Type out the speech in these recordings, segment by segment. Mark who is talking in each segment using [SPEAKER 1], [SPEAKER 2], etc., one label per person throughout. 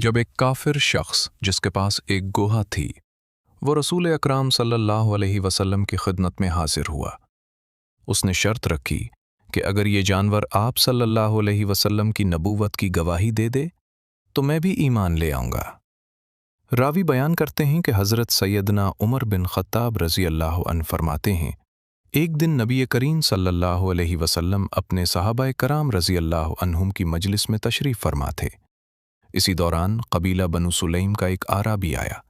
[SPEAKER 1] जब एक काफिर शख्स जिसके पास एक गुहा थी वो रसूल अकराम सल्लल्लाहु अलैहि वसल्लम की खिदमत में हाजिर हुआ। उसने शर्त रखी कि अगर ये जानवर आप सल्लल्लाहु अलैहि वसल्लम की नबूवत की गवाही दे दे तो मैं भी ईमान ले आऊँगा। रावी बयान करते हैं कि हज़रत सैयदना उमर बिन ख़त्ताब रज़ी अल्लाह अन्हु फरमाते हैं, एक दिन नबी करीम सल्लल्लाहु अलैहि वसल्लम अपने सहाबाए कराम रज़ी अल्लाह अन्हुम की मजलिस में तशरीफ़ फरमा थे। इसी दौरान कबीला बनु सुलैम का एक आराबी आया।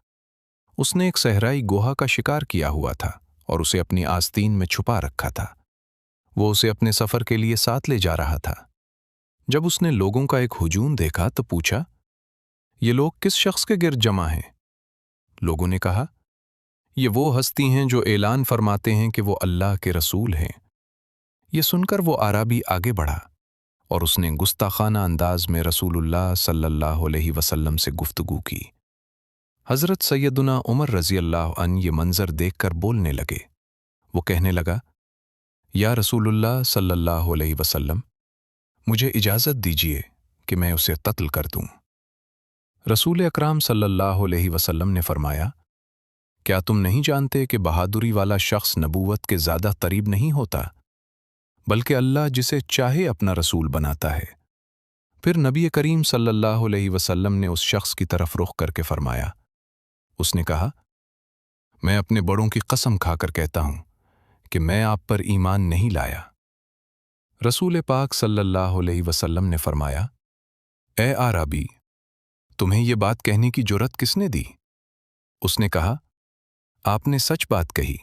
[SPEAKER 1] उसने एक सहराई गुहा का शिकार किया हुआ था और उसे अपनी आस्तीन में छुपा रखा था। वो उसे अपने सफ़र के लिए साथ ले जा रहा था। जब उसने लोगों का एक हुजूम देखा तो पूछा, ये लोग किस शख्स के गिर्द जमा हैं? लोगों ने कहा, ये वो हस्ती हैं जो ऐलान फरमाते हैं कि वो अल्लाह के रसूल हैं। ये सुनकर वो आराबी आगे बढ़ा और उसने गुस्ताखाना अंदाज में रसूलुल्लाह सल्लल्लाहु अलैहि वसल्लम से गुफ्तगू की। हज़रत सैयदना उमर रज़ी अल्लाह अन्हु ये मंज़र देखकर बोलने लगे। वो कहने लगा, या रसूलुल्लाह सल्लल्लाहु अलैहि वसल्लम, मुझे इजाज़त दीजिए कि मैं उसे कत्ल कर दूं। रसूल अकराम सल्लल्लाहु अलैहि वसल्लम ने फरमाया, क्या तुम नहीं जानते कि बहादुरी वाला शख्स नबूवत के ज़्यादा करीब नहीं होता, बल्कि अल्लाह जिसे चाहे अपना रसूल बनाता है। फिर नबी करीम सल्लल्लाहु अलैहि वसल्लम ने उस शख्स की तरफ रुख करके फरमाया। उसने कहा, मैं अपने बड़ों की कसम खाकर कहता हूं कि मैं आप पर ईमान नहीं लाया। रसूल पाक सल्लल्लाहु अलैहि वसल्लम ने फरमाया, ए आराबी, तुम्हें ये बात कहने की जुर्रत किसने दी? उसने कहा, आपने सच बात कही,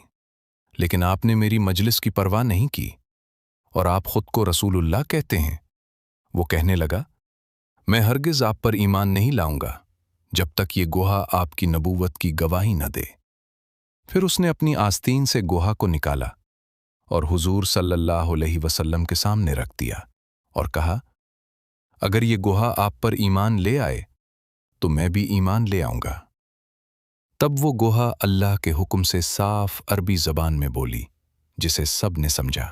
[SPEAKER 1] लेकिन आपने मेरी मजलिस की परवाह नहीं की और आप खुद को रसूलुल्लाह कहते हैं। वो कहने लगा, मैं हरगिज़ आप पर ईमान नहीं लाऊंगा जब तक ये गुहा आपकी नबूवत की गवाही न दे। फिर उसने अपनी आस्तीन से गुहा को निकाला और हुजूर सल्लल्लाहु अलैहि वसल्लम के सामने रख दिया और कहा, अगर ये गुहा आप पर ईमान ले आए तो मैं भी ईमान ले आऊंगा। तब वो गुहा अल्लाह के हुक्म से साफ अरबी ज़बान में बोली, जिसे सब ने समझा।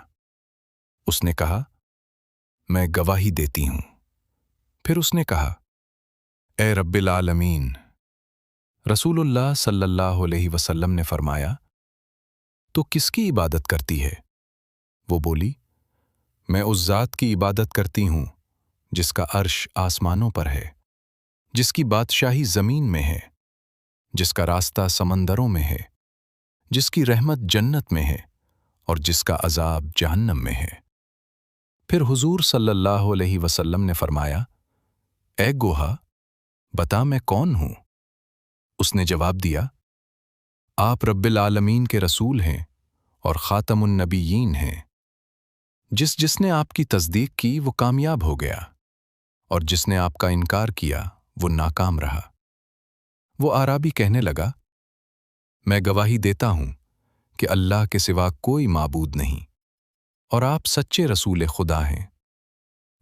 [SPEAKER 1] उसने कहा, मैं गवाही देती हूं। फिर उसने कहा, ए रब्बिल आलमीन। रसूलुल्लाह सल्लल्लाहु अलैहि वसल्लम ने फरमाया, तो किसकी इबादत करती है? वो बोली, मैं उस ज़ात की इबादत करती हूं जिसका अर्श आसमानों पर है, जिसकी बादशाही ज़मीन में है, जिसका रास्ता समंदरों में है, जिसकी रहमत जन्नत में है और जिसका अजाब जहन्नम में है। फिर हुजूर सल्लल्लाहु अलैहि वसल्लम ने फरमाया, ए गुहा, बता मैं कौन हूं? उसने जवाब दिया, आप रब्बिल आलमीन के रसूल हैं और खातमुन नबीयीन हैं। जिसने आपकी तस्दीक की वो कामयाब हो गया और जिसने आपका इनकार किया वो नाकाम रहा। वो आराबी कहने लगा, मैं गवाही देता हूं कि अल्लाह के सिवा कोई माबूद नहीं और आप सच्चे रसूल खुदा हैं।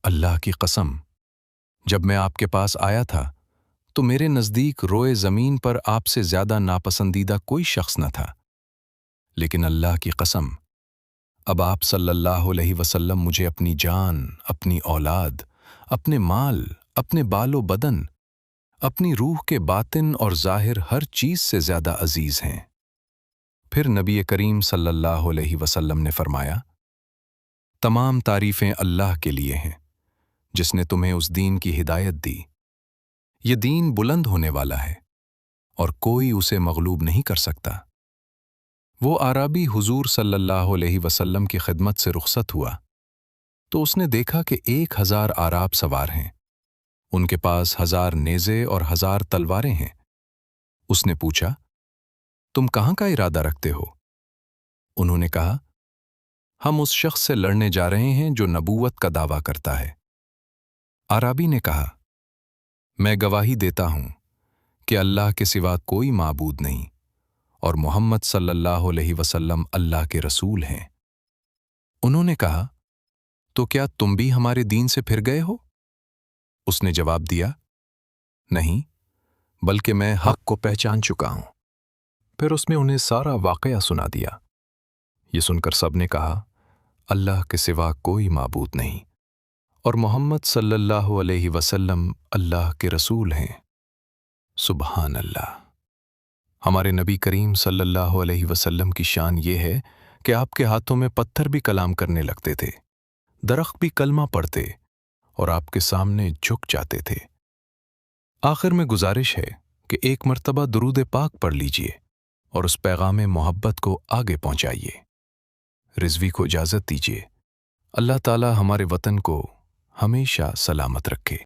[SPEAKER 1] अल्लाह की कसम, जब मैं आपके पास आया था तो मेरे नज़दीक रोए ज़मीन पर आपसे ज़्यादा नापसंदीदा कोई शख्स न था। लेकिन अल्लाह की कसम, अब आप सल्लल्लाहु अलैहि वसल्लम मुझे अपनी जान, अपनी औलाद, अपने माल, अपने बालो बदन, अपनी रूह के बातिन और ज़ाहिर हर चीज़ से ज़्यादा अजीज़ हैं। फिर नबी करीम सल्लल्लाहु अलैहि वसल्लम ने फरमाया, तमाम तारीफ़ें अल्लाह के लिए हैं जिसने तुम्हें उस दीन की हिदायत दी। ये दीन बुलंद होने वाला है और कोई उसे मगलूब नहीं कर सकता। वो आराबी हुजूर सल्लल्लाहु अलैहि वसल्लम की खिदमत से रुखसत हुआ तो उसने देखा कि 1000 आराब सवार हैं। उनके पास 1000 नेज़े और 1000 तलवारें हैं। उसने पूछा, तुम कहाँ का इरादा रखते हो? उन्होंने कहा, हम उस शख्स से लड़ने जा रहे हैं जो नबूवत का दावा करता है। आराबी ने कहा, मैं गवाही देता हूं कि अल्लाह के सिवा कोई माबूद नहीं और मोहम्मद सल्लल्लाहु अलैहि वसल्लम अल्लाह के रसूल हैं। उन्होंने कहा, तो क्या तुम भी हमारे दीन से फिर गए हो? उसने जवाब दिया, नहीं, बल्कि मैं हक को पहचान चुका हूं। फिर उसने उन्हें सारा वाक़या सुना दिया। ये सुनकर सब ने कहा, अल्लाह के सिवा कोई माबूद नहीं और मोहम्मद सल्लल्लाहु अलैहि वसल्लम अल्लाह के रसूल हैं। سبحان اللہ۔ ہمارے نبی کریم صلی اللہ علیہ وسلم کی شان یہ ہے کہ آپ کے ہاتھوں میں پتھر بھی کلام کرنے لگتے تھے، درخت بھی کلمہ پڑھتے اور آپ کے سامنے جھک جاتے تھے۔ آخر میں گزارش ہے کہ ایک مرتبہ درود پاک پڑھ لیجئے اور اس پیغام محبت کو آگے پہنچائیے۔ رضوی کو اجازت دیجیے۔ اللہ تعالی ہمارے وطن کو ہمیشہ سلامت رکھے۔